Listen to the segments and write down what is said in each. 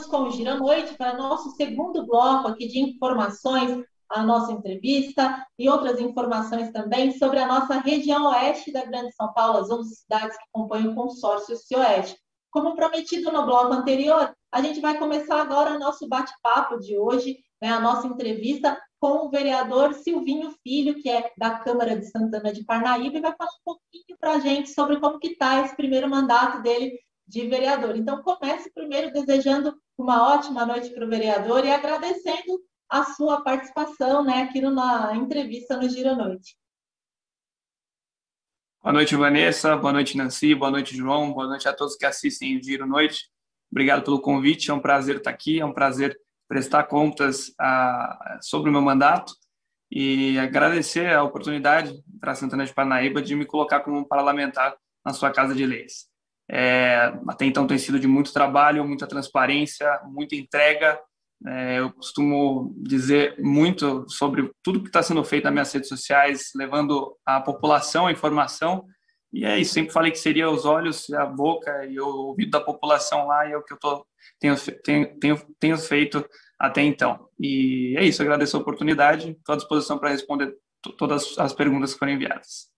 Voltamos com o Gira à Noite para nosso segundo bloco aqui de informações, a nossa entrevista e outras informações também sobre a nossa região oeste da Grande São Paulo, as 11 cidades que compõem o consórcio Cioeste. Como prometido no bloco anterior, a gente vai começar agora o nosso bate-papo de hoje, né, a nossa entrevista com o vereador Silvinho Filho, que é da Câmara de Santana de Parnaíba, e vai falar um pouquinho para a gente sobre como que está esse primeiro mandato dele de vereador. Então, comece primeiro desejando uma ótima noite para o vereador e agradecendo a sua participação, né, aqui na entrevista no Gira à Noite. Boa noite, Vanessa. Boa noite, Nancy. Boa noite, João. Boa noite a todos que assistem o Gira à Noite. Obrigado pelo convite. É um prazer estar aqui. É um prazer prestar contas sobre o meu mandato e agradecer a oportunidade para Santana de Parnaíba de me colocar como um parlamentar na sua Casa de Leis. Até então tem sido de muito trabalho, muita transparência, muita entrega. Eu costumo dizer muito sobre tudo que está sendo feito nas minhas redes sociais, levando a população a informação. E é isso, sempre falei que seria os olhos, a boca e o ouvido da população lá, e é o que eu tenho feito até então. E é isso, agradeço a oportunidade, estou à disposição para responder todas as perguntas que foram enviadas.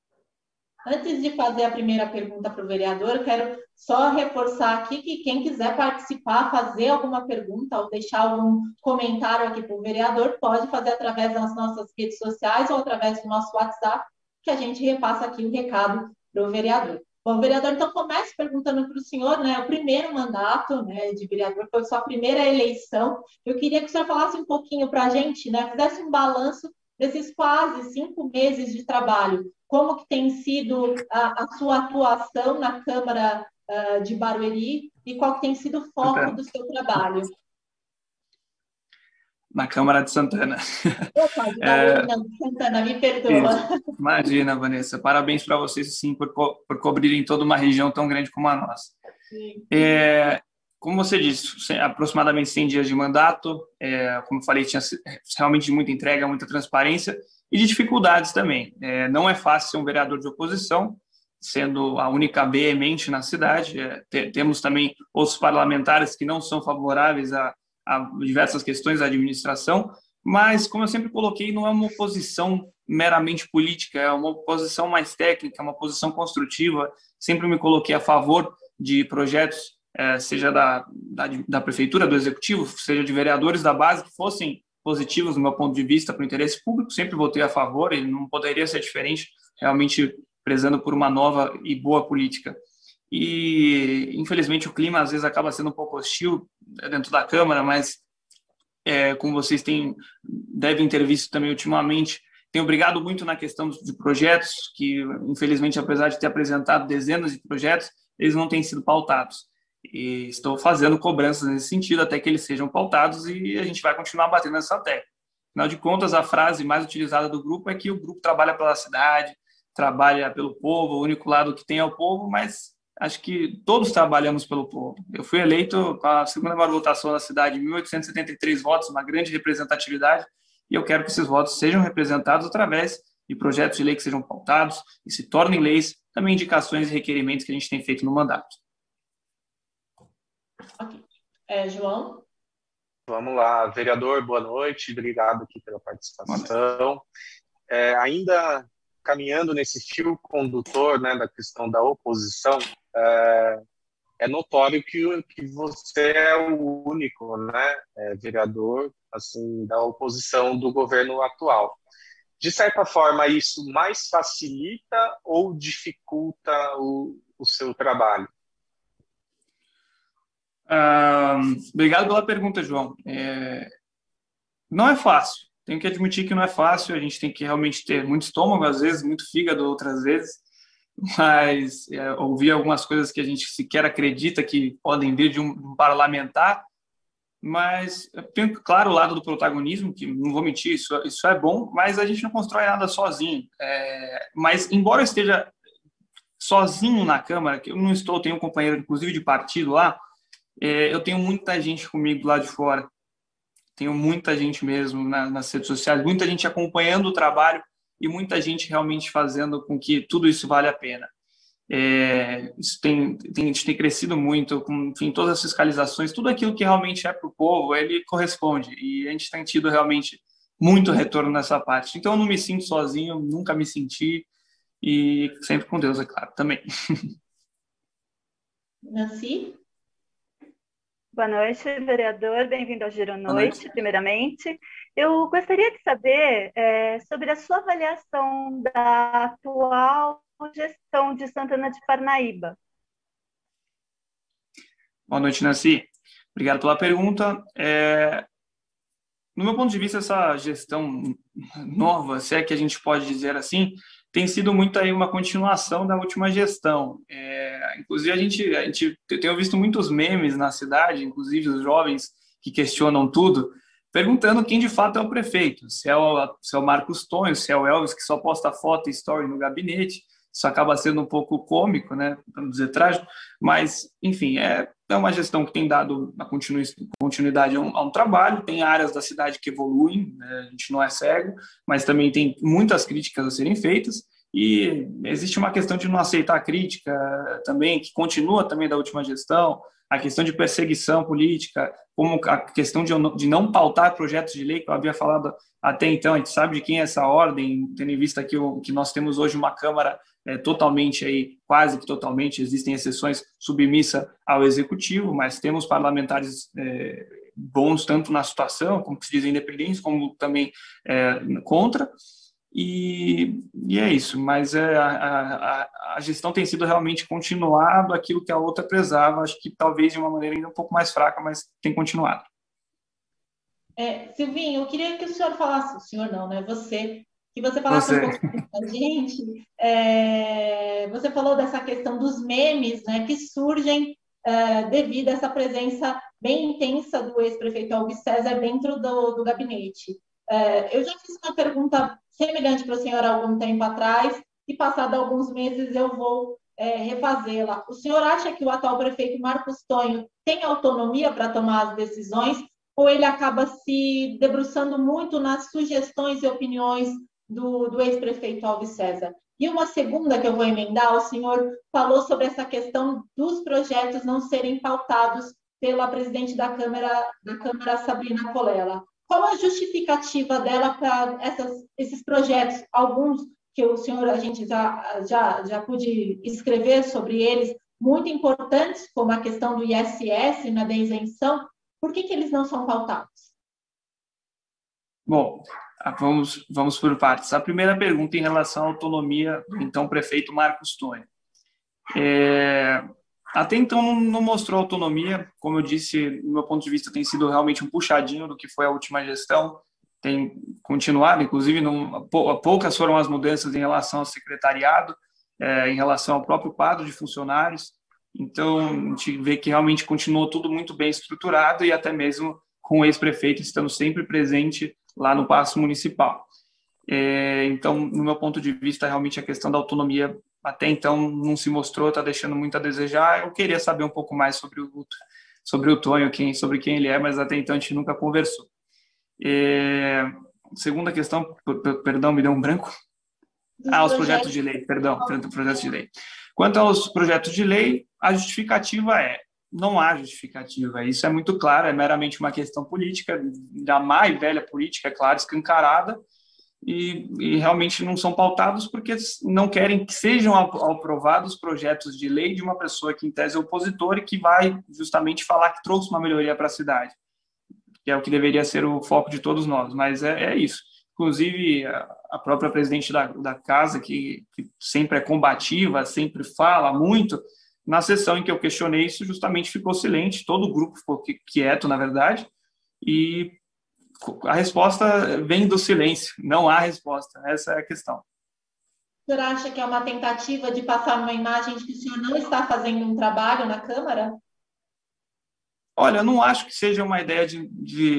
Antes de fazer a primeira pergunta para o vereador, quero só reforçar aqui que quem quiser participar, fazer alguma pergunta ou deixar algum comentário aqui para o vereador, pode fazer através das nossas redes sociais ou através do nosso WhatsApp, que a gente repassa aqui o recado para o vereador. Bom, vereador, então comece perguntando para o senhor, né, o primeiro mandato, né, de vereador, foi sua primeira eleição. Eu queria que o senhor falasse um pouquinho para a gente, né, fizesse um balanço desses quase 5 meses de trabalho. Como que tem sido a sua atuação na Câmara de Barueri e qual que tem sido o foco do seu trabalho? Na Câmara de Santana. Opa, de Barueri, não, de Santana, me perdoa. Imagina, Vanessa. Parabéns para vocês, sim, por cobrirem toda uma região tão grande como a nossa. Como você disse, aproximadamente 100 dias de mandato, como eu falei, tinha realmente muita entrega, muita transparência, e de dificuldades também. Não é fácil ser um vereador de oposição, sendo a única veemente na cidade. Temos também outros parlamentares que não são favoráveis a diversas questões da administração, mas, como eu sempre coloquei, não é uma oposição meramente política, é uma oposição mais técnica, uma posição construtiva. Sempre me coloquei a favor de projetos, seja da prefeitura, do executivo, seja de vereadores da base, que fossem positivos do meu ponto de vista para o interesse público. Sempre votei a favor, e não poderia ser diferente, realmente prezando por uma nova e boa política. E, infelizmente, o clima às vezes acaba sendo um pouco hostil dentro da Câmara, mas, como vocês devem ter visto também ultimamente, tenho brigado muito na questão de projetos, que, infelizmente, apesar de ter apresentado dezenas de projetos, eles não têm sido pautados. E estou fazendo cobranças nesse sentido até que eles sejam pautados, e a gente vai continuar batendo nessa tecla. Afinal de contas, a frase mais utilizada do grupo é que o grupo trabalha pela cidade, trabalha pelo povo, o único lado que tem é o povo, mas acho que todos trabalhamos pelo povo. Eu fui eleito com a segunda maior votação da cidade, 1.873 votos, uma grande representatividade, e eu quero que esses votos sejam representados através de projetos de lei que sejam pautados e se tornem leis, também indicações e requerimentos que a gente tem feito no mandato. Ok. João? Vamos lá, vereador, boa noite, obrigado aqui pela participação. Ainda caminhando nesse fio condutor, né, da questão da oposição, é notório que você é o único, né, vereador assim, da oposição do governo atual. De certa forma, isso mais facilita ou dificulta o seu trabalho? Obrigado pela pergunta, João. Não é fácil. Tenho que admitir que não é fácil. A gente tem que realmente ter muito estômago, às vezes, muito fígado, outras vezes. Mas ouvir algumas coisas que a gente sequer acredita que podem vir de um parlamentar. Mas eu tenho, claro, o lado do protagonismo, que não vou mentir, isso é bom, mas a gente não constrói nada sozinho. Mas, embora eu esteja sozinho na Câmara, que eu não estou, tenho um companheiro, inclusive, de partido lá, eu tenho muita gente comigo lá de fora. Tenho muita gente mesmo nas redes sociais, muita gente acompanhando o trabalho e muita gente realmente fazendo com que tudo isso vale a pena. Isso a gente tem crescido muito, com, enfim, todas as fiscalizações, tudo aquilo que realmente é para o povo, ele corresponde, e a gente tem tido realmente muito retorno nessa parte. Então, eu não me sinto sozinho, nunca me senti, e sempre com Deus, é claro, também. Nancy? Boa noite, vereador. Bem-vindo ao Giro Noite, primeiramente. Eu gostaria de saber sobre a sua avaliação da atual gestão de Santana de Parnaíba. Boa noite, Nancy. Obrigado pela pergunta. No meu ponto de vista, essa gestão nova, se é que a gente pode dizer assim, tem sido muito aí uma continuação da última gestão. Inclusive, a gente tem visto muitos memes na cidade, inclusive os jovens que questionam tudo, perguntando quem de fato é o prefeito, se é o Marcos Tonho, se é o Elvis, que só posta foto e story no gabinete. Isso acaba sendo um pouco cômico, né, para não dizer trágico, mas, enfim, é uma gestão que tem dado a continuidade a um trabalho. Tem áreas da cidade que evoluem, né, a gente não é cego, mas também tem muitas críticas a serem feitas, e existe uma questão de não aceitar a crítica também, que continua também da última gestão, a questão de perseguição política, como a questão de não pautar projetos de lei, que eu havia falado até então. A gente sabe de quem é essa ordem, tendo em vista que nós temos hoje uma Câmara totalmente, aí, quase que totalmente, existem exceções, submissa ao Executivo, mas temos parlamentares bons tanto na situação, como se diz, independentes, como também contra. E é isso, mas a gestão tem sido realmente continuado aquilo que a outra prezava, acho que talvez de uma maneira ainda um pouco mais fraca, mas tem continuado. Silvinho, eu queria que o senhor falasse, o senhor não, né? Que você falasse um pouco com a gente. Você falou dessa questão dos memes, né, que surgem devido a essa presença bem intensa do ex-prefeito Elvis César dentro do gabinete. Eu já fiz uma pergunta semelhante para o senhor há algum tempo atrás, e passado alguns meses eu vou refazê-la. O senhor acha que o atual prefeito Marcos Tonho tem autonomia para tomar as decisões, ou ele acaba se debruçando muito nas sugestões e opiniões do ex-prefeito Elvis César? E uma segunda que eu vou emendar, o senhor falou sobre essa questão dos projetos não serem pautados pela presidente da Câmara, Sabrina Colella. Qual a justificativa dela para esses projetos? Alguns que o senhor, a gente já pôde escrever sobre eles, muito importantes, como a questão do ISS, da isenção. Por que eles não são pautados? Bom, vamos por partes. A primeira pergunta em relação à autonomia do então prefeito Marcos Tonho. Até então não mostrou autonomia, como eu disse, do meu ponto de vista tem sido realmente um puxadinho do que foi a última gestão, tem continuado, inclusive poucas foram as mudanças em relação ao secretariado, em relação ao próprio quadro de funcionários. Então a gente vê que realmente continuou tudo muito bem estruturado, e até mesmo com o ex-prefeito estando sempre presente lá no Paço Municipal. Então, no meu ponto de vista, realmente a questão da autonomia até então não se mostrou, está deixando muito a desejar. Eu queria saber um pouco mais sobre o Tonho, sobre quem ele é, mas até então a gente nunca conversou. Segunda questão, perdão, me deu um branco. Os projetos de lei, projetos de lei. Quanto aos projetos de lei, a justificativa não há justificativa, isso é muito claro, é meramente uma questão política, da má e velha política, é claro, escancarada, e realmente não são pautados porque não querem que sejam aprovados projetos de lei de uma pessoa que em tese é opositor e que vai justamente falar que trouxe uma melhoria para a cidade, que é o que deveria ser o foco de todos nós, mas é isso. Inclusive, a própria presidente da casa, que sempre é combativa, sempre fala muito, na sessão em que eu questionei isso, justamente ficou silente, todo o grupo ficou quieto, na verdade, e a resposta vem do silêncio, não há resposta, essa é a questão. O senhor acha que é uma tentativa de passar uma imagem de que o senhor não está fazendo um trabalho na Câmara? Olha, eu não acho que seja uma ideia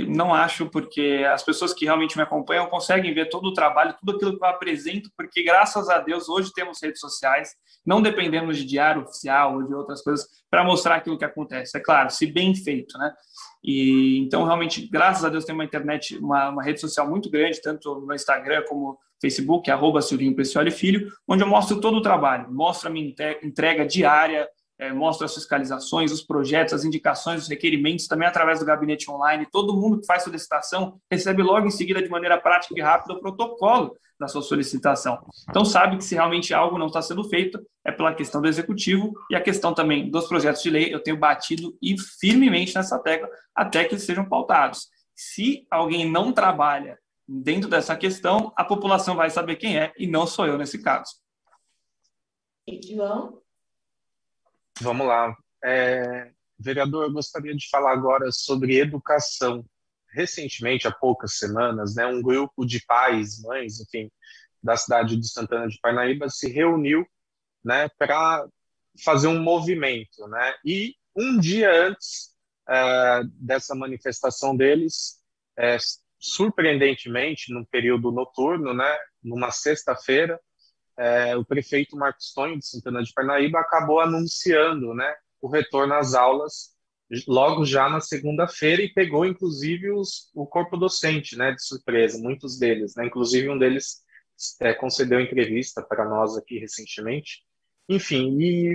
não acho, porque as pessoas que realmente me acompanham conseguem ver todo o trabalho, tudo aquilo que eu apresento, porque graças a Deus hoje temos redes sociais, não dependemos de diário oficial ou de outras coisas para mostrar aquilo que acontece. É claro, se bem feito, né? E então realmente, graças a Deus, tem uma internet, uma rede social muito grande, tanto no Instagram como Facebook, @SilvinhoPrecioli Filho, onde eu mostro todo o trabalho, mostro a minha entrega diária, mostro as fiscalizações, os projetos, as indicações, os requerimentos, também através do gabinete online. Todo mundo que faz solicitação recebe logo em seguida, de maneira prática e rápida, o protocolo da sua solicitação. Então, sabe que se realmente algo não está sendo feito, é pela questão do executivo e a questão também dos projetos de lei. Eu tenho batido e firmemente nessa tecla até que eles sejam pautados. Se alguém não trabalha dentro dessa questão, a população vai saber quem é e não sou eu nesse caso. João? Vamos lá. Vereador, eu gostaria de falar agora sobre educação. Recentemente, há poucas semanas, né, um grupo de pais, mães, enfim, da cidade de Santana de Parnaíba se reuniu, né, para fazer um movimento, né? E um dia antes dessa manifestação deles, surpreendentemente, num período noturno, né, numa sexta-feira, o prefeito Marcos Tonho, de Santana de Parnaíba, acabou anunciando, né, o retorno às aulas logo já na segunda-feira e pegou, inclusive, o corpo docente, né, de surpresa, muitos deles, né, inclusive um deles concedeu entrevista para nós aqui recentemente. Enfim, e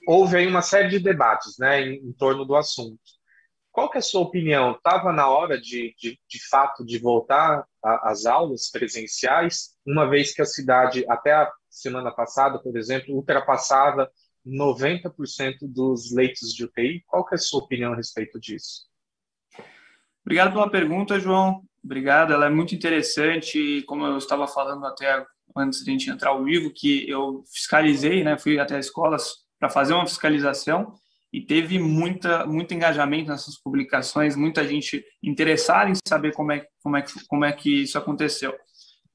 houve aí uma série de debates, né, em torno do assunto. Qual que é a sua opinião? Estava na hora de fato, de voltar às aulas presenciais, uma vez que a cidade, até a semana passada, por exemplo, ultrapassava 90% dos leitos de UTI? Qual que é a sua opinião a respeito disso? Obrigado pela pergunta, João. Obrigado, ela é muito interessante. E como eu estava falando até antes de a gente entrar ao vivo, que eu fiscalizei, né, fui até as escolas para fazer uma fiscalização e teve muito engajamento nessas publicações, muita gente interessada em saber como é que isso aconteceu.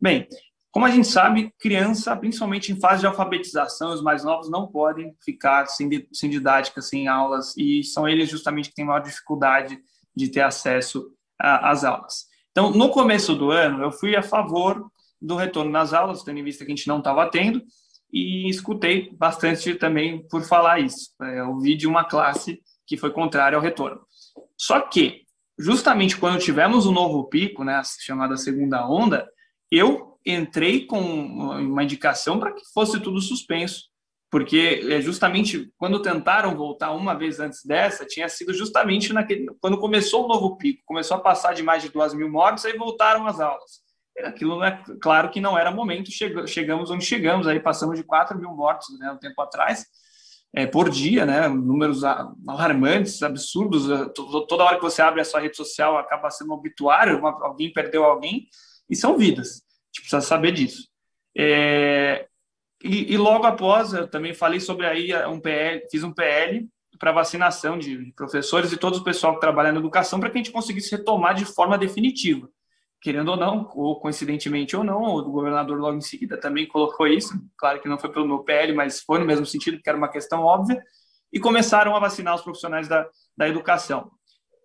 Bem, como a gente sabe, criança, principalmente em fase de alfabetização, os mais novos não podem ficar sem didática, sem aulas, e são eles justamente que têm maior dificuldade de ter acesso às aulas. Então, no começo do ano, eu fui a favor do retorno das aulas, tendo em vista que a gente não estava tendo, e escutei bastante também por falar isso. Eu ouvi de uma classe que foi contrária ao retorno. Só que, justamente quando tivemos o novo pico, né, a chamada segunda onda, eu entrei com uma indicação para que fosse tudo suspenso, porque justamente quando tentaram voltar uma vez antes dessa, tinha sido justamente quando começou o novo pico, começou a passar de mais de 2.000 mortes, aí voltaram as aulas. Aquilo, claro que não era momento, chegamos onde chegamos, aí passamos de 4.000 mortos, né, um tempo atrás, por dia, né, números alarmantes, absurdos. Toda hora que você abre a sua rede social acaba sendo um obituário, alguém perdeu alguém, e são vidas. A gente precisa saber disso. E logo após, eu também falei sobre aí fiz um PL para vacinação de professores e todo o pessoal que trabalha na educação para que a gente conseguisse retomar de forma definitiva. Querendo ou não, ou coincidentemente ou não, o governador logo em seguida também colocou isso, claro que não foi pelo meu PL, mas foi no mesmo sentido, porque era uma questão óbvia, e começaram a vacinar os profissionais da educação.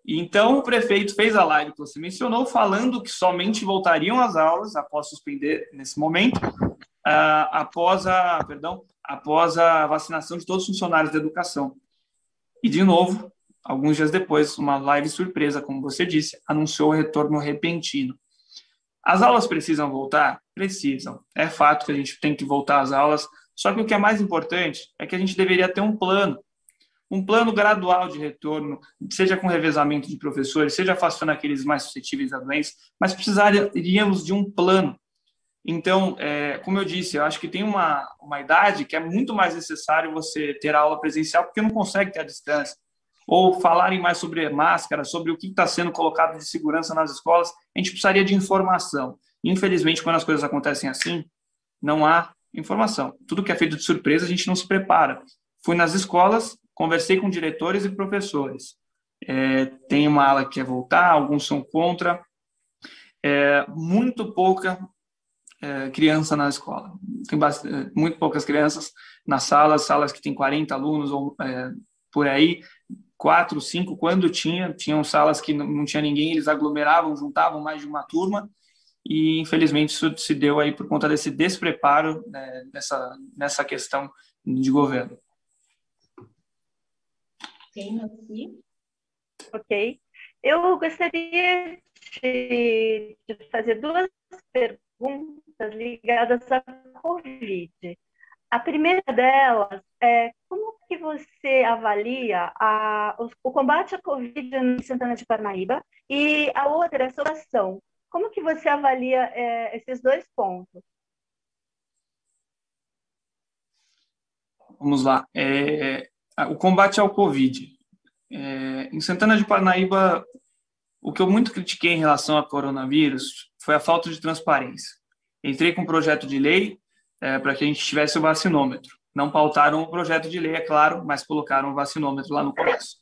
E então o prefeito fez a live que você mencionou, falando que somente voltariam às aulas, após suspender nesse momento, após a vacinação de todos os funcionários da educação. E, de novo, alguns dias depois, uma live surpresa, como você disse, anunciou o retorno repentino. As aulas precisam voltar? Precisam. É fato que a gente tem que voltar às aulas, só que o que é mais importante é que a gente deveria ter um plano gradual de retorno, seja com revezamento de professores, seja afastando aqueles mais suscetíveis a doenças, mas precisaríamos de um plano. Então, como eu disse, eu acho que tem uma idade que é muito mais necessário você ter a aula presencial, porque não consegue ter a distância. Ou falarem mais sobre máscara, sobre o que está sendo colocado de segurança nas escolas, a gente precisaria de informação. Infelizmente, quando as coisas acontecem assim, não há informação. Tudo que é feito de surpresa, a gente não se prepara. Fui nas escolas, conversei com diretores e professores. Tem uma ala que quer voltar, alguns são contra. Muito pouca criança na escola. Tem muito poucas crianças nas salas que tem 40 alunos ou por aí, 4, 5, quando tinham salas que não tinha ninguém, eles aglomeravam, juntavam mais de uma turma, e infelizmente isso se deu aí por conta desse despreparo, né, nessa questão de governo. Sim, aqui. Ok. Eu gostaria de fazer duas perguntas ligadas à Covid. A primeira delas é como que você avalia o combate à Covid em Santana de Parnaíba, e a outra é a sua ação. Como que você avalia esses dois pontos? Vamos lá. O combate ao Covid. Em Santana de Parnaíba, o que eu muito critiquei em relação ao coronavírus foi a falta de transparência. Entrei com um projeto de lei para que a gente tivesse o vacinômetro. Não pautaram o projeto de lei, é claro, mas colocaram o vacinômetro lá no começo.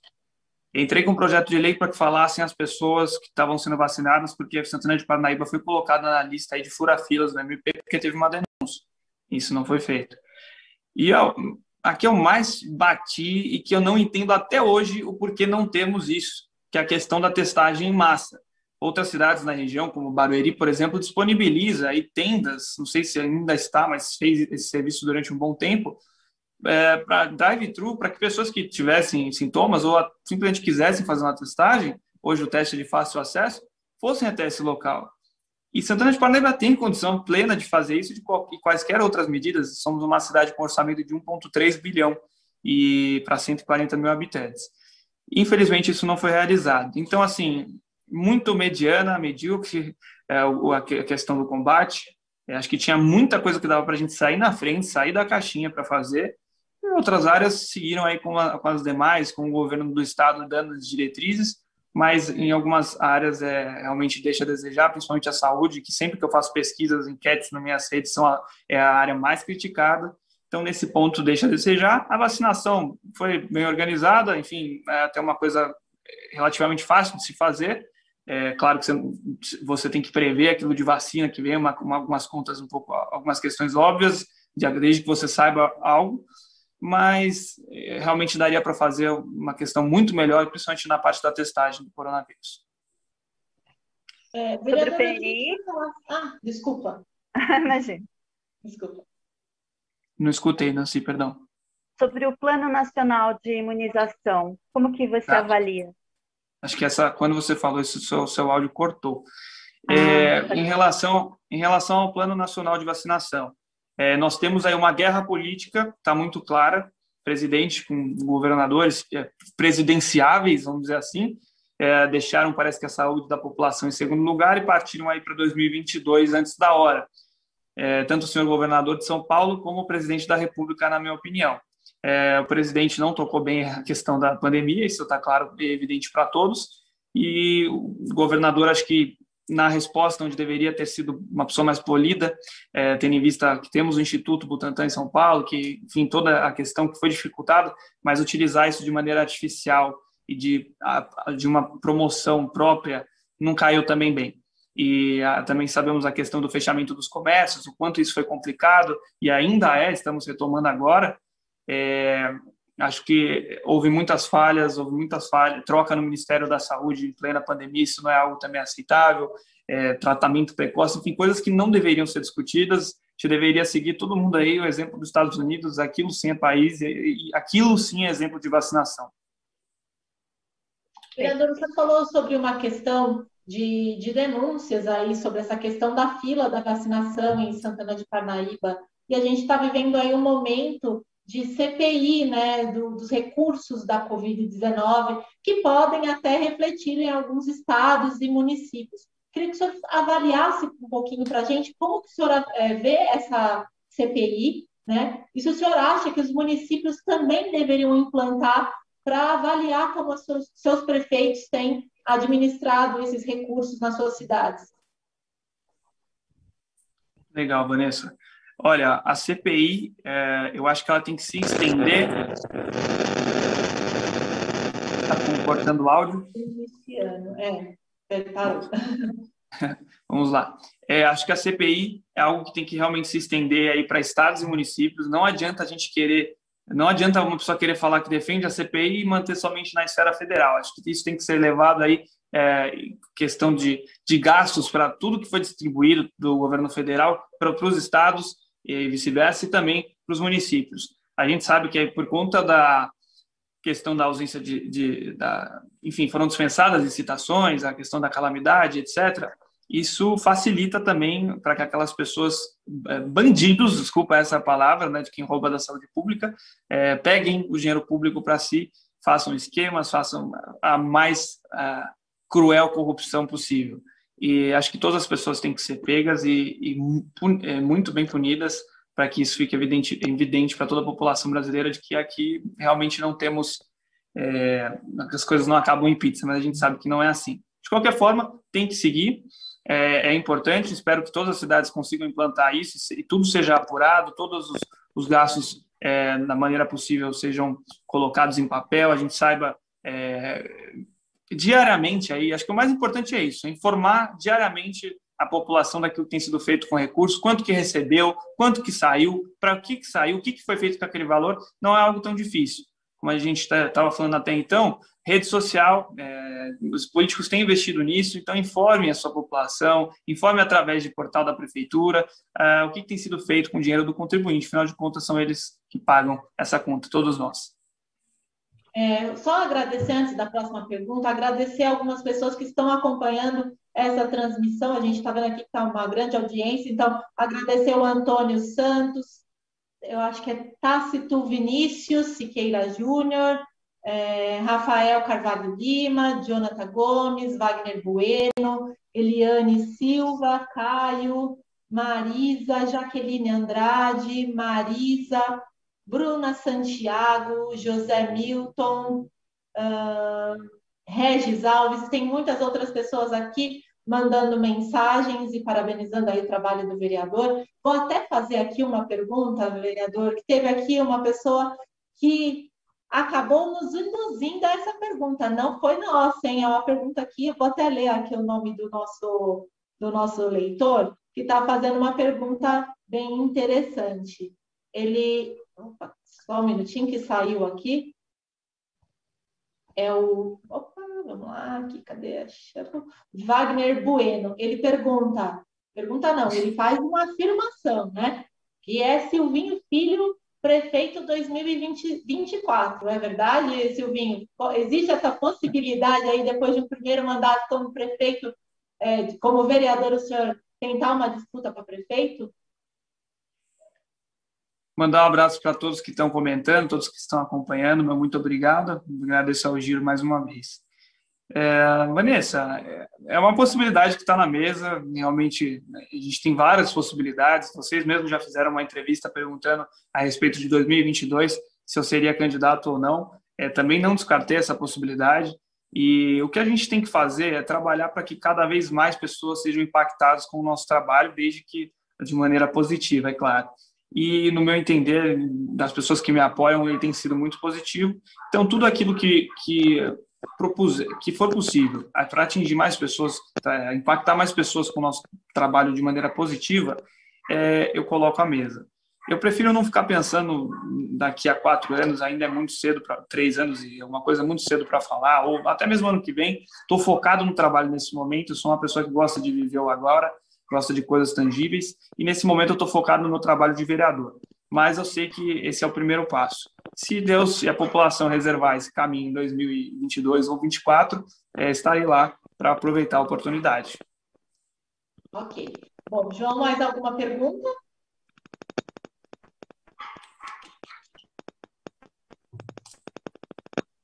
Entrei com um projeto de lei para que falassem as pessoas que estavam sendo vacinadas, porque Santana de Parnaíba foi colocada na lista aí de fura-filas do MP, porque teve uma denúncia. Isso não foi feito. E aqui eu mais bati e que eu não entendo até hoje o porquê não temos isso, que é a questão da testagem em massa. Outras cidades na região, como Barueri, por exemplo, disponibiliza aí tendas, não sei se ainda está, mas fez esse serviço durante um bom tempo, para drive-thru, para que pessoas que tivessem sintomas ou simplesmente quisessem fazer uma testagem, hoje o teste é de fácil acesso, fossem até esse local. E Santana de Parnaíba tem condição plena de fazer isso de quaisquer outras medidas. Somos uma cidade com orçamento de 1,3 bilhão e para 140 mil habitantes. Infelizmente, isso não foi realizado. Então, assim, muito mediana, medíocre a questão do combate. Acho que tinha muita coisa que dava para a gente sair na frente, sair da caixinha para fazer. E outras áreas seguiram aí com as demais, com o governo do estado dando as diretrizes, mas em algumas áreas realmente deixa a desejar, principalmente a saúde, que sempre que eu faço pesquisas, enquetes nas minhas redes, é a área mais criticada. Então, nesse ponto, deixa a desejar. A vacinação foi bem organizada, enfim, é até uma coisa relativamente fácil de se fazer. Claro que você tem que prever aquilo de vacina que vem, algumas contas algumas questões óbvias, desde que você saiba algo, mas realmente daria para fazer uma questão muito melhor, principalmente na parte da testagem do coronavírus. Sobre o PNI? Desculpa. Imagina. Desculpa. Não escutei, Nancy, perdão. Sobre o Plano Nacional de Imunização, como que você avalia? Acho que quando você falou isso, seu áudio cortou. Em relação ao Plano Nacional de Vacinação, nós temos aí uma guerra política, está muito clara, presidente com governadores presidenciáveis, vamos dizer assim, deixaram, parece que a saúde da população em segundo lugar e partiram aí para 2022 antes da hora. Tanto o senhor governador de São Paulo como o presidente da República, na minha opinião. O presidente não tocou bem a questão da pandemia, isso está claro e evidente para todos, e o governador, acho que na resposta, onde deveria ter sido uma pessoa mais polida, tendo em vista que temos o Instituto Butantan em São Paulo, que, enfim, toda a questão que foi dificultada, mas utilizar isso de maneira artificial e de uma promoção própria não caiu também bem. E também sabemos a questão do fechamento dos comércios, o quanto isso foi complicado, e ainda estamos retomando agora. Acho que houve muitas falhas, troca no Ministério da Saúde em plena pandemia, isso não é algo também aceitável, tratamento precoce, enfim, coisas que não deveriam ser discutidas. A gente deveria seguir todo mundo aí, o exemplo dos Estados Unidos, aquilo sim é país, e aquilo sim é exemplo de vacinação. Vereador, você falou sobre uma questão de denúncias aí, sobre essa questão da fila da vacinação em Santana de Parnaíba, e a gente está vivendo aí um momento de CPI, né, dos recursos da Covid-19, que podem até refletir em alguns estados e municípios. Queria que o senhor avaliasse um pouquinho para a gente como que o senhor vê essa CPI, né? E se o senhor acha que os municípios também deveriam implantar para avaliar como os seus prefeitos têm administrado esses recursos nas suas cidades. Legal, Vanessa. Olha, a CPI, eu acho que ela tem que se estender. Está cortando o áudio? Iniciando, parou. Vamos lá. Acho que a CPI é algo que tem que realmente se estender aí para estados e municípios. Não adianta uma pessoa querer falar que defende a CPI e manter somente na esfera federal. Acho que isso tem que ser levado aí, questão de gastos para tudo que foi distribuído do governo federal para os estados e vice-versa, e também para os municípios. A gente sabe que por conta da questão da ausência enfim, foram dispensadas licitações, a questão da calamidade, etc., isso facilita também para que aquelas pessoas, bandidos, desculpa essa palavra, né, de quem rouba da saúde pública, peguem o dinheiro público para si, façam esquemas, façam a mais cruel corrupção possível. E acho que todas as pessoas têm que ser pegas e muito bem punidas para que isso fique evidente para toda a população brasileira de que aqui realmente não temos, as coisas não acabam em pizza, mas a gente sabe que não é assim. De qualquer forma, tem que seguir, é importante, espero que todas as cidades consigam implantar isso e tudo seja apurado, todos os gastos, da maneira possível, sejam colocados em papel, a gente saiba diariamente, aí, acho que o mais importante é isso, informar diariamente a população daquilo que tem sido feito com recursos, quanto que recebeu, quanto que saiu, para o que saiu, o que foi feito com aquele valor, não é algo tão difícil. Como a gente estava falando até então, rede social, os políticos têm investido nisso, então informe a sua população, informe através de portal da prefeitura o que tem sido feito com o dinheiro do contribuinte, afinal de contas são eles que pagam essa conta, todos nós. Só agradecer, antes da próxima pergunta, agradecer algumas pessoas que estão acompanhando essa transmissão, a gente está vendo aqui que está uma grande audiência, então agradecer o Antônio Santos, eu acho que é Tácito Vinícius Siqueira Júnior, Rafael Carvalho Lima, Jonathan Gomes, Wagner Bueno, Eliane Silva, Caio, Marisa, Jaqueline Andrade, Marisa, Bruna Santiago, José Milton, Regis Alves, tem muitas outras pessoas aqui mandando mensagens e parabenizando aí o trabalho do vereador. Vou até fazer aqui uma pergunta, vereador, que teve aqui uma pessoa que acabou nos induzindo a essa pergunta, não foi nossa, hein? É uma pergunta aqui, eu vou até ler aqui o nome do nosso leitor, que está fazendo uma pergunta bem interessante. Ele... Opa, só um minutinho que saiu aqui. Opa, vamos lá, aqui, cadê? Wagner Bueno. Ele pergunta não, ele faz uma afirmação, né? Que é Silvinho Filho, prefeito 2024. É verdade, Silvinho? Existe essa possibilidade aí, depois de um primeiro mandato como prefeito, como vereador, o senhor tentar uma disputa para prefeito? Mandar um abraço para todos que estão comentando, todos que estão acompanhando, meu muito obrigado, agradeço ao Giro mais uma vez. Vanessa, é uma possibilidade que está na mesa, realmente a gente tem várias possibilidades, vocês mesmos já fizeram uma entrevista perguntando a respeito de 2022, se eu seria candidato ou não, também não descartei essa possibilidade, e o que a gente tem que fazer é trabalhar para que cada vez mais pessoas sejam impactadas com o nosso trabalho, desde que de maneira positiva, é claro. E, no meu entender, das pessoas que me apoiam, ele tem sido muito positivo. Então, tudo aquilo que for possível para atingir mais pessoas, impactar mais pessoas com o nosso trabalho de maneira positiva, eu coloco à mesa. Eu prefiro não ficar pensando daqui a 4 anos, ainda é muito cedo, 3 anos e alguma coisa muito cedo para falar, ou até mesmo ano que vem. Estou focado no trabalho nesse momento, eu sou uma pessoa que gosta de viver o agora, gosta de coisas tangíveis, e nesse momento eu estou focado no meu trabalho de vereador. Mas eu sei que esse é o primeiro passo. Se Deus e a população reservar esse caminho em 2022 ou 2024, estarei lá para aproveitar a oportunidade. Ok. Bom, João, mais alguma pergunta?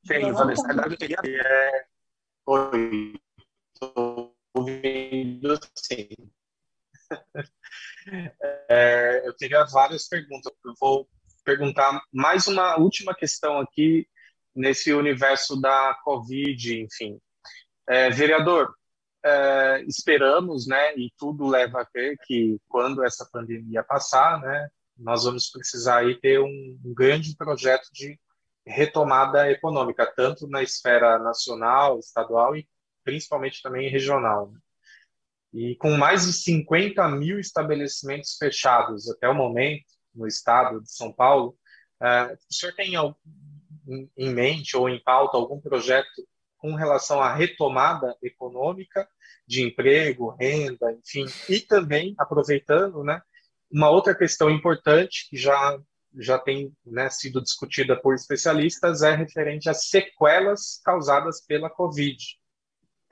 Tem, Vanessa, na verdade eu queria... Oi, estou ouvindo sim. Eu teria várias perguntas. Eu vou perguntar mais uma última questão aqui nesse universo da Covid, enfim. Vereador, esperamos, né, e tudo leva a crer que quando essa pandemia passar, né, nós vamos precisar aí ter um grande projeto de retomada econômica, tanto na esfera nacional, estadual e principalmente também regional. E com mais de 50 mil estabelecimentos fechados até o momento, no estado de São Paulo, o senhor tem em mente ou em pauta algum projeto com relação à retomada econômica, de emprego, renda, enfim, e também, aproveitando, né, uma outra questão importante que já tem, né, sido discutida por especialistas é referente às sequelas causadas pela Covid.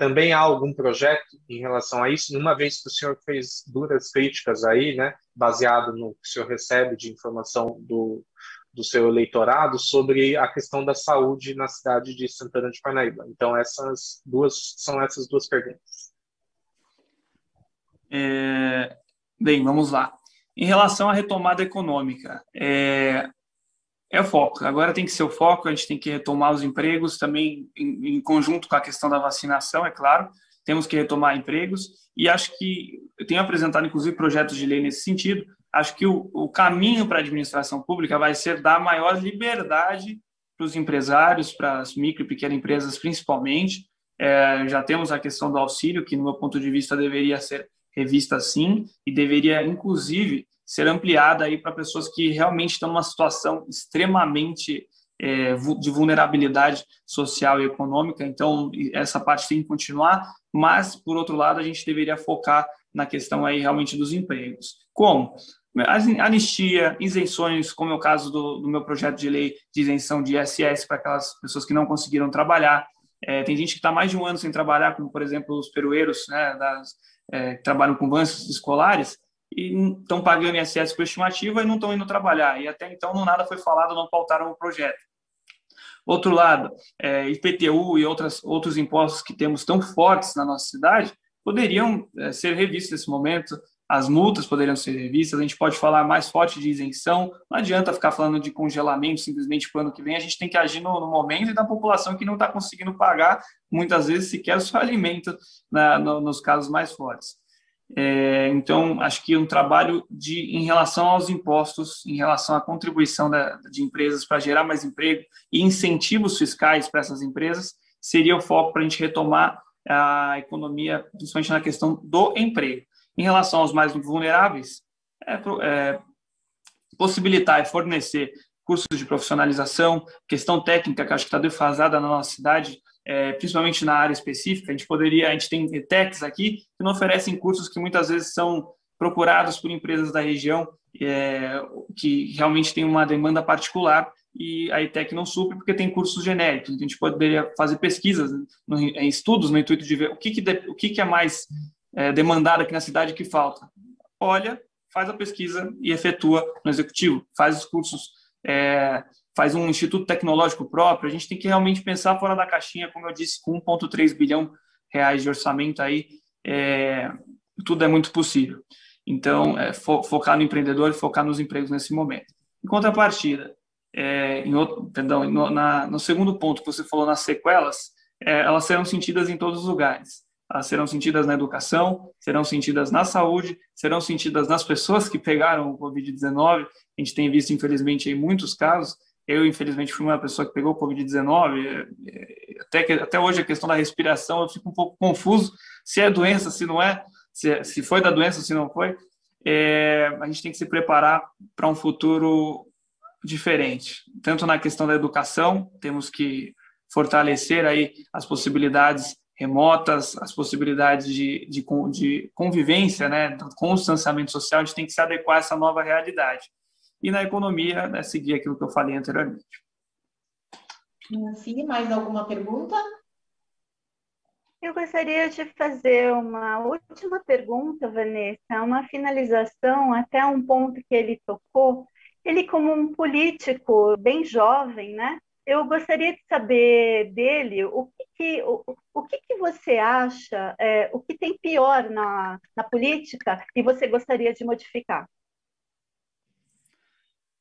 também há algum projeto em relação a isso, uma vez que o senhor fez duras críticas aí, né, baseado no que o senhor recebe de informação do seu eleitorado sobre a questão da saúde na cidade de Santana de Parnaíba. Então, essas duas perguntas. Bem, vamos lá. Em relação à retomada econômica, é o foco. Agora tem que ser o foco, a gente tem que retomar os empregos também em conjunto com a questão da vacinação, é claro. Temos que retomar empregos e acho que eu tenho apresentado, inclusive, projetos de lei nesse sentido. Acho que o caminho para a administração pública vai ser dar maior liberdade para os empresários, para as micro e pequenas empresas, principalmente. Já temos a questão do auxílio, que, no meu ponto de vista, deveria ser revista sim e deveria, inclusive, ser ampliada aí para pessoas que realmente estão numa situação extremamente de vulnerabilidade social e econômica. Então, essa parte tem que continuar, mas, por outro lado, a gente deveria focar na questão aí realmente dos empregos. Como? Anistia, isenções, como é o caso do meu projeto de lei de isenção de ISS para aquelas pessoas que não conseguiram trabalhar. Tem gente que está mais de um ano sem trabalhar, como, por exemplo, os peroeiros, né, que trabalham com vans escolares, e estão pagando ISS por estimativa e não estão indo trabalhar. E até então nada foi falado, não pautaram o projeto. Outro lado, IPTU e outros impostos que temos tão fortes na nossa cidade poderiam ser revistos nesse momento, as multas poderiam ser revistas, a gente pode falar mais forte de isenção, não adianta ficar falando de congelamento simplesmente para o ano que vem, a gente tem que agir no momento e da população que não está conseguindo pagar, muitas vezes sequer o seu alimento nos casos mais fortes. Então, acho que um trabalho em relação aos impostos, em relação à contribuição de empresas para gerar mais emprego e incentivos fiscais para essas empresas, seria o foco para a gente retomar a economia, principalmente na questão do emprego. Em relação aos mais vulneráveis, possibilitar e fornecer cursos de profissionalização, questão técnica que acho que está defasada na nossa cidade, principalmente na área específica. A gente tem ETECs aqui que não oferecem cursos que muitas vezes são procurados por empresas da região que realmente tem uma demanda particular e a ETEC não supre porque tem cursos genéricos. Então, a gente poderia fazer pesquisas, em estudos, no intuito de ver o que é mais demandado aqui na cidade que falta. Olha, faz a pesquisa e efetua no executivo, faz os cursos, faz um instituto tecnológico próprio. A gente tem que realmente pensar fora da caixinha, como eu disse, com 1,3 bilhão reais de orçamento aí, tudo é muito possível. Então, focar no empreendedor e focar nos empregos nesse momento. Em contrapartida, no segundo ponto que você falou, nas sequelas, elas serão sentidas em todos os lugares. Elas serão sentidas na educação, serão sentidas na saúde, serão sentidas nas pessoas que pegaram o Covid-19. A gente tem visto, infelizmente, em muitos casos. Eu, infelizmente, fui uma pessoa que pegou o Covid-19. Até hoje, a questão da respiração, eu fico um pouco confuso se é doença, se não é, se foi da doença, se não foi. A gente tem que se preparar para um futuro diferente. Tanto na questão da educação, temos que fortalecer aí as possibilidades remotas, as possibilidades de convivência, né, com o distanciamento social. A gente tem que se adequar a essa nova realidade. E na economia, seguir aquilo que eu falei anteriormente. Sim, mais alguma pergunta? Eu gostaria de fazer uma última pergunta, Vanessa, uma finalização até um ponto que ele tocou. Ele, como um político bem jovem, né? Eu gostaria de saber dele o que você acha, o que tem pior na política e você gostaria de modificar.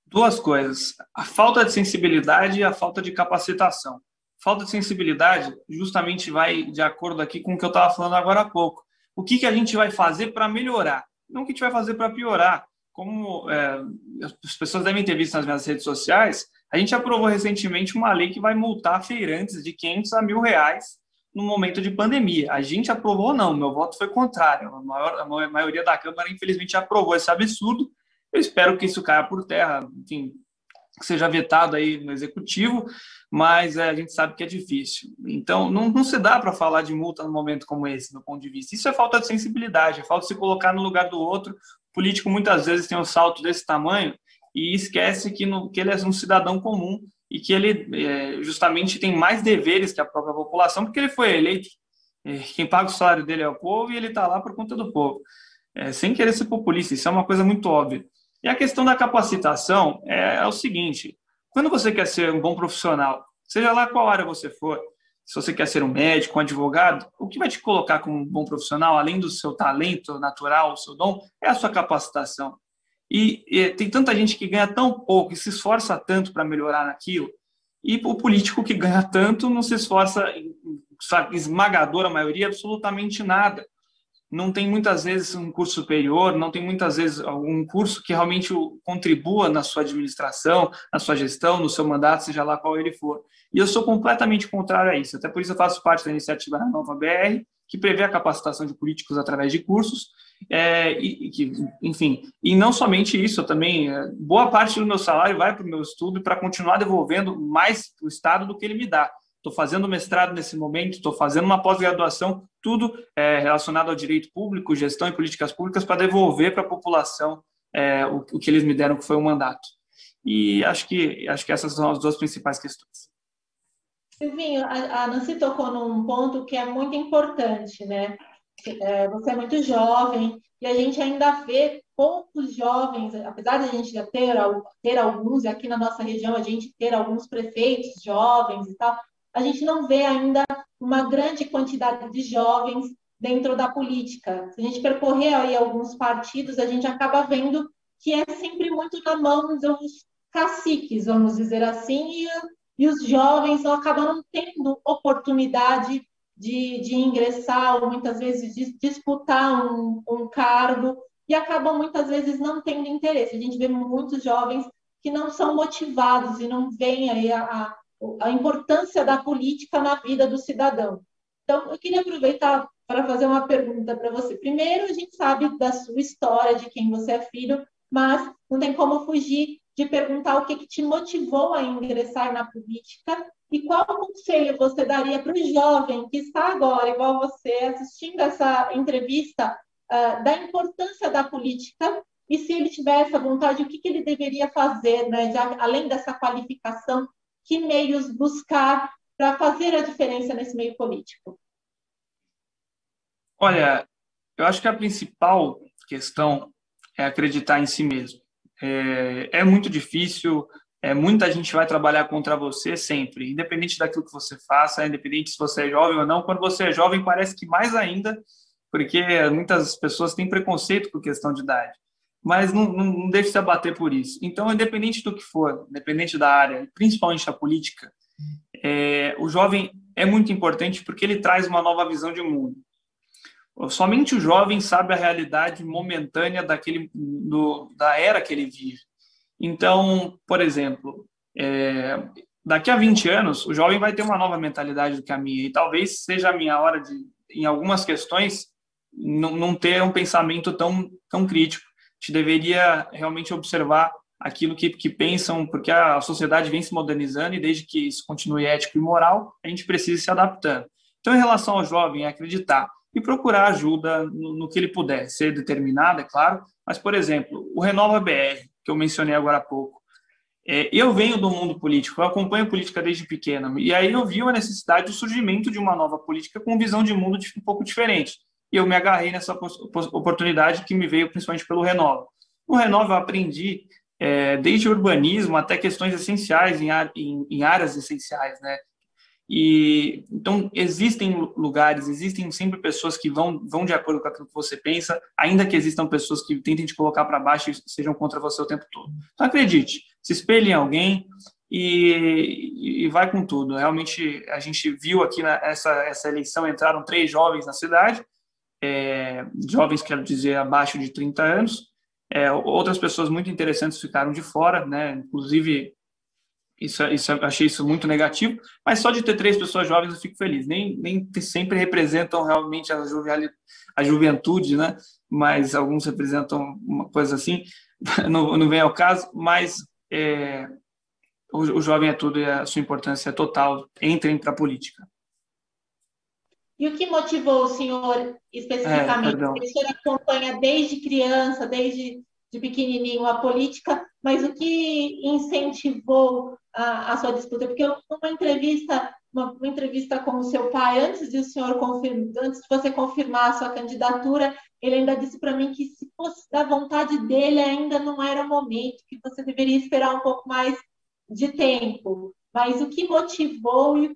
Duas coisas: a falta de sensibilidade e a falta de capacitação. Falta de sensibilidade justamente vai de acordo aqui com o que eu estava falando agora há pouco. O que a gente vai fazer para melhorar? Não o que a gente vai fazer para piorar. Como as pessoas devem ter visto nas minhas redes sociais, a gente aprovou recentemente uma lei que vai multar feirantes de 500 a R$1.000 no momento de pandemia. A gente aprovou, não, meu voto foi contrário. A maioria da Câmara, infelizmente, aprovou esse absurdo. Eu espero que isso caia por terra, enfim, que seja vetado aí no Executivo, mas a gente sabe que é difícil. Então, não se dá para falar de multa num momento como esse, do ponto de vista. Isso é falta de sensibilidade, é falta de se colocar no lugar do outro. O político, muitas vezes, tem um salto desse tamanho e esquece que ele é um cidadão comum e que ele justamente tem mais deveres que a própria população, porque ele foi eleito. Quem paga o salário dele é o povo e ele está lá por conta do povo. Sem querer ser populista, isso é uma coisa muito óbvia. E a questão da capacitação é o seguinte: quando você quer ser um bom profissional, seja lá qual área você for, se você quer ser um médico, um advogado, o que vai te colocar como um bom profissional, além do seu talento natural, o seu dom, é a sua capacitação. E tem tanta gente que ganha tão pouco e se esforça tanto para melhorar naquilo, e o político que ganha tanto não se esforça, em esmagadora maioria, absolutamente nada. Não tem muitas vezes um curso superior, não tem muitas vezes algum curso que realmente contribua na sua administração, na sua gestão, no seu mandato, seja lá qual ele for. E eu sou completamente contrário a isso. Até por isso eu faço parte da iniciativa Renova BR, que prevê a capacitação de políticos através de cursos, enfim, e não somente isso, eu também, boa parte do meu salário vai para o meu estudo e para continuar devolvendo mais para o Estado do que ele me dá. Estou fazendo mestrado nesse momento, estou fazendo uma pós-graduação, tudo relacionado ao direito público, gestão e políticas públicas, para devolver para a população o que eles me deram, que foi um mandato. E acho que essas são as duas principais questões. Silvinho, a Nancy tocou num ponto que é muito importante, né? Você é muito jovem e a gente ainda vê poucos jovens, apesar de a gente já ter alguns, e aqui na nossa região a gente ter alguns prefeitos jovens e tal, a gente não vê ainda uma grande quantidade de jovens dentro da política. Se a gente percorrer aí alguns partidos, a gente acaba vendo que é sempre muito na mão dos caciques, vamos dizer assim, e os jovens acabam não tendo oportunidade de ingressar, ou muitas vezes de disputar um cargo, e acabam muitas vezes não tendo interesse. A gente vê muitos jovens que não são motivados e não veem aí a importância da política na vida do cidadão. Então, eu queria aproveitar para fazer uma pergunta para você. Primeiro, a gente sabe da sua história, de quem você é filho, mas não tem como fugir de perguntar o que te motivou a ingressar na política e qual conselho você daria para o jovem que está agora, igual você, assistindo essa entrevista, da importância da política e se ele tiver essa vontade, o que ele deveria fazer, né, já, além dessa qualificação, que meios buscar para fazer a diferença nesse meio político? Olha, eu acho que a principal questão é acreditar em si mesmo. É muito difícil, muita gente vai trabalhar contra você sempre, independente daquilo que você faça, independente se você é jovem ou não. Quando você é jovem, parece que mais ainda, porque muitas pessoas têm preconceito com questão de idade. Mas não deixe se abater por isso. Então, independente do que for, independente da área, principalmente a política, o jovem é muito importante porque ele traz uma nova visão de mundo. Somente o jovem sabe a realidade momentânea da era que ele vive. Então, por exemplo, daqui a 20 anos, o jovem vai ter uma nova mentalidade do que a minha, e talvez seja a minha hora de, em algumas questões, não ter um pensamento tão crítico. A gente deveria realmente observar aquilo que pensam, porque a sociedade vem se modernizando e desde que isso continue ético e moral, a gente precisa se adaptando. Então, em relação ao jovem, é acreditar e procurar ajuda no que ele puder, ser determinado, é claro, mas, por exemplo, o Renova BR, que eu mencionei agora há pouco, eu venho do mundo político, eu acompanho política desde pequeno, e aí eu vi a necessidade do surgimento de uma nova política com visão de mundo um pouco diferente, e eu me agarrei nessa oportunidade que me veio principalmente pelo Renova. No Renova eu aprendi desde urbanismo até questões essenciais em áreas essenciais, né? E então existem lugares, existem sempre pessoas que vão de acordo com aquilo que você pensa, ainda que existam pessoas que tentem te colocar para baixo e sejam contra você o tempo todo. Então acredite, se espelhe em alguém e vai com tudo. Realmente a gente viu aqui nessa eleição, entraram 3 jovens na cidade, jovens, quero dizer, abaixo de 30 anos. Outras pessoas muito interessantes ficaram de fora, né? Inclusive achei isso muito negativo, mas só de ter 3 pessoas jovens eu fico feliz. Nem sempre representam realmente a juventude, né? Mas alguns representam uma coisa assim, não vem ao caso, mas o jovem é tudo e a sua importância é total. Entrem para a política. E o que motivou o senhor especificamente? O senhor acompanha desde criança, desde pequenininho a política, mas o que incentivou a sua disputa? Porque numa entrevista uma entrevista com o seu pai, antes de você confirmar a sua candidatura, ele ainda disse para mim que, se fosse da vontade dele, ainda não era o momento, que você deveria esperar um pouco mais de tempo. Mas o que motivou e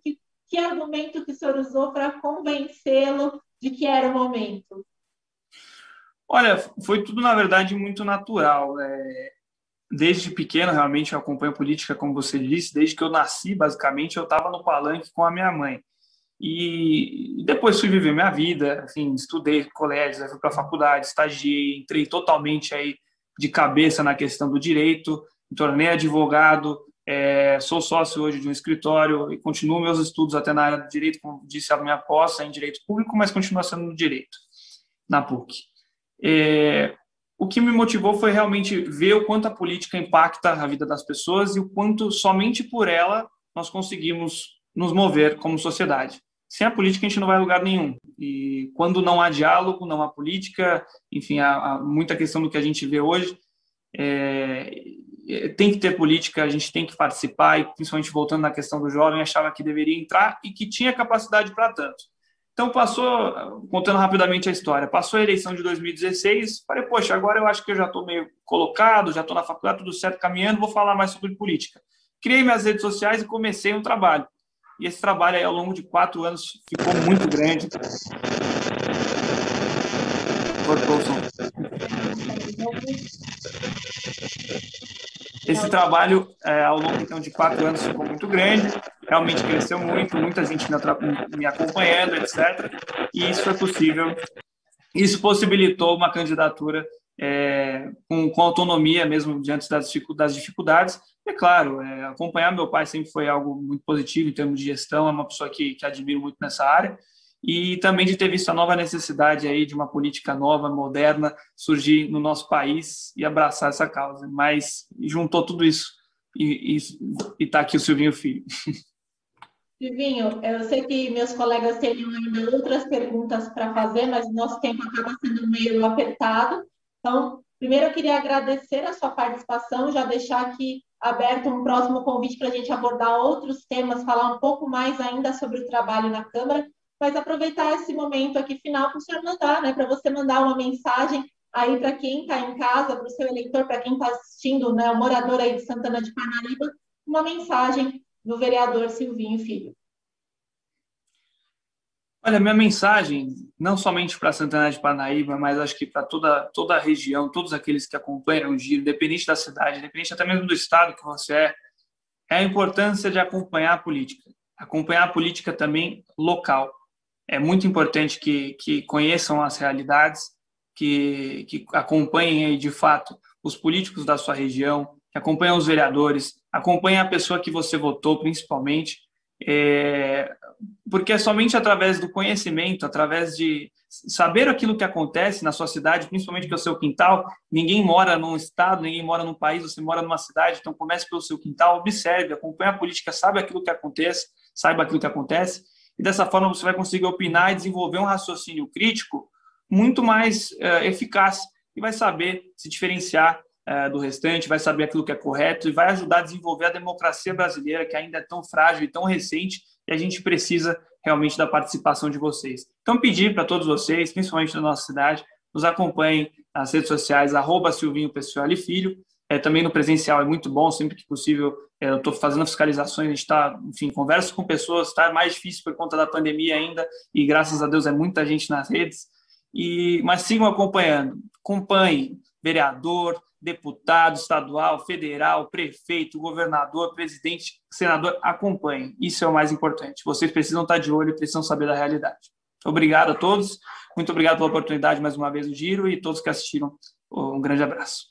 que argumento que o senhor usou para convencê-lo de que era o momento? Olha, foi tudo, na verdade, muito natural. Desde pequeno, realmente, eu acompanho política, como você disse. Desde que eu nasci, basicamente, eu estava no palanque com a minha mãe. E depois fui viver minha vida, assim, estudei colégio, fui para a faculdade, estagiei, entrei totalmente aí de cabeça na questão do direito, me tornei advogado, sou sócio hoje de um escritório e continuo meus estudos até na área do direito, como disse, a minha pós é em direito público, mas continuo sendo no direito, na PUC. O que me motivou foi realmente ver o quanto a política impacta a vida das pessoas e o quanto somente por ela nós conseguimos nos mover como sociedade. Sem a política a gente não vai a lugar nenhum. E quando não há diálogo, não há política, enfim, há muita questão do que a gente vê hoje. Tem que ter política, a gente tem que participar, e principalmente voltando na questão do jovem, achava que deveria entrar e que tinha capacidade para tanto. Então contando rapidamente a história, passou a eleição de 2016, falei, poxa, agora eu acho que eu já estou meio colocado, já estou na faculdade, tudo certo, caminhando, vou falar mais sobre política. Criei minhas redes sociais e comecei um trabalho. E esse trabalho aí, ao longo de 4 anos, ficou muito grande. Cortou o som. Esse trabalho, ao longo então, de 4 anos, ficou muito grande, realmente cresceu muito, muita gente me acompanhando, etc. E isso foi possível. Isso possibilitou uma candidatura com autonomia mesmo diante das dificuldades. É claro, acompanhar meu pai sempre foi algo muito positivo em termos de gestão, é uma pessoa que admiro muito nessa área, e também de ter visto a nova necessidade aí de uma política nova, moderna, surgir no nosso país e abraçar essa causa. Mas juntou tudo isso e está aqui o Silvinho Filho. Silvinho, eu sei que meus colegas teriam ainda outras perguntas para fazer, mas o nosso tempo acaba sendo meio apertado. Então, primeiro eu queria agradecer a sua participação, já deixar aqui aberto um próximo convite para a gente abordar outros temas, falar um pouco mais ainda sobre o trabalho na Câmara, mas aproveitar esse momento aqui final para o senhor mandar, né, para você mandar uma mensagem aí para quem está em casa, para o seu eleitor, para quem está assistindo, né, o morador aí de Santana de Parnaíba, uma mensagem do vereador Silvinho Filho. Olha, minha mensagem, não somente para Santana de Parnaíba, mas acho que para toda a região, todos aqueles que acompanham o Giro, independente da cidade, independente até mesmo do estado que você é a importância de acompanhar a política. Acompanhar a política também local. É muito importante que conheçam as realidades, que acompanhem aí, de fato, os políticos da sua região, que acompanhem os vereadores, acompanhem a pessoa que você votou, principalmente, porque é somente através do conhecimento, através de saber aquilo que acontece na sua cidade, principalmente que é o seu quintal. Ninguém mora num estado, ninguém mora num país, você mora numa cidade, então comece pelo seu quintal, observe, acompanhe a política, saiba aquilo que acontece, e dessa forma você vai conseguir opinar e desenvolver um raciocínio crítico muito mais eficaz, e vai saber se diferenciar do restante, vai saber aquilo que é correto e vai ajudar a desenvolver a democracia brasileira, que ainda é tão frágil e tão recente, e a gente precisa realmente da participação de vocês. Então, pedir para todos vocês, principalmente da nossa cidade, nos acompanhem nas redes sociais, @SilvinhoPessoal-Filho, também no presencial é muito bom, sempre que possível, eu estou fazendo fiscalizações, a gente está, enfim, conversa com pessoas, está mais difícil por conta da pandemia ainda, e graças a Deus é muita gente nas redes, mas sigam acompanhando, acompanhem vereador, deputado estadual, federal, prefeito, governador, presidente, senador, acompanhem. Isso é o mais importante. Vocês precisam estar de olho e precisam saber da realidade. Obrigado a todos. Muito obrigado pela oportunidade mais uma vez do Giro, e todos que assistiram, um grande abraço.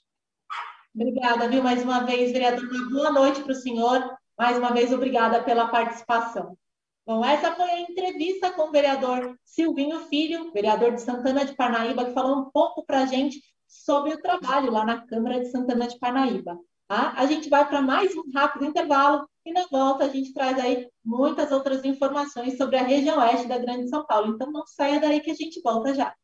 Obrigada, viu? Mais uma vez, vereador, uma boa noite para o senhor. Mais uma vez, obrigada pela participação. Bom, essa foi a entrevista com o vereador Silvinho Filho, vereador de Santana de Parnaíba, que falou um pouco para a gente sobre o trabalho lá na Câmara de Santana de Parnaíba. Tá? A gente vai para mais um rápido intervalo e na volta a gente traz aí muitas outras informações sobre a região oeste da Grande São Paulo. Então não saia daí que a gente volta já.